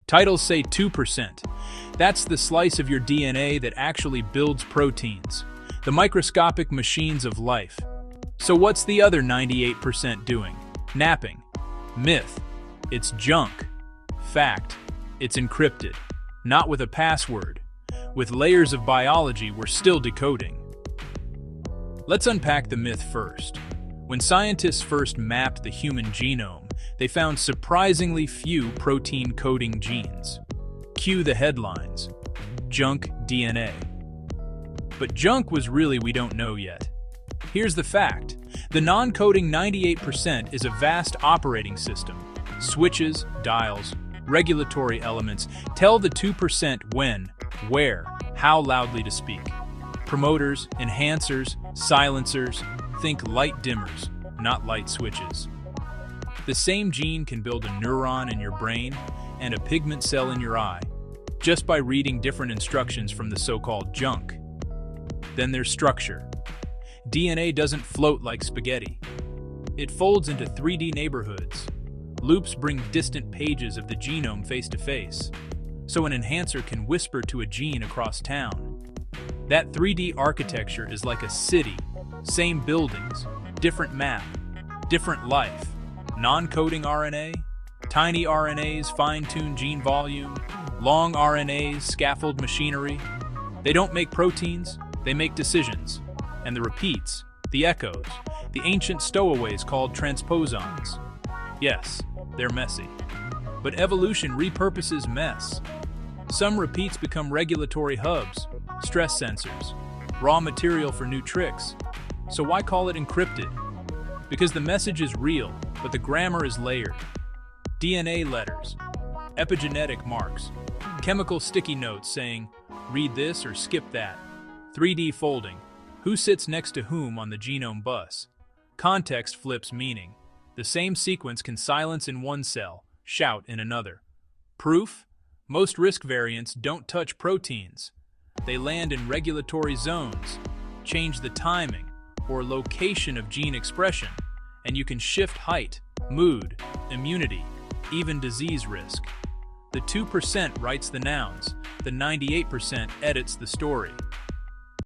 Titles say 2%. That's the slice of your DNA that actually builds proteins, the microscopic machines of life. So what's the other 98% doing? Napping. Myth. It's junk. Fact. It's encrypted. Not with a password. With layers of biology we're still decoding. Let's unpack the myth first. When scientists first mapped the human genome, they found surprisingly few protein-coding genes. Cue the headlines. Junk DNA. But junk was really we don't know yet. Here's the fact. The non-coding 98% is a vast operating system. Switches, dials, regulatory elements tell the 2% when, where, how loudly to speak. Promoters, enhancers, silencers, think light dimmers, not light switches. The same gene can build a neuron in your brain and a pigment cell in your eye, just by reading different instructions from the so-called junk. Then there's structure. DNA doesn't float like spaghetti. It folds into 3D neighborhoods. Loops bring distant pages of the genome face to face, so an enhancer can whisper to a gene across town. That 3D architecture is like a city, same buildings, different map, different life. Non-coding RNA, tiny RNAs fine-tune gene volume, long RNAs scaffold machinery. They don't make proteins, they make decisions. And the repeats, the echoes, the ancient stowaways called transposons. Yes, they're messy. But evolution repurposes mess. Some repeats become regulatory hubs, stress sensors, raw material for new tricks. So why call it encrypted? Because the message is real, but the grammar is layered. DNA letters, epigenetic marks, chemical sticky notes saying, read this or skip that. 3D folding, who sits next to whom on the genome bus. Context flips meaning. The same sequence can silence in one cell, shout in another. Proof? Most risk variants don't touch proteins. They land in regulatory zones, change the timing or location of gene expression, and you can shift height, mood, immunity, even disease risk. The 2% writes the nouns, the 98% edits the story.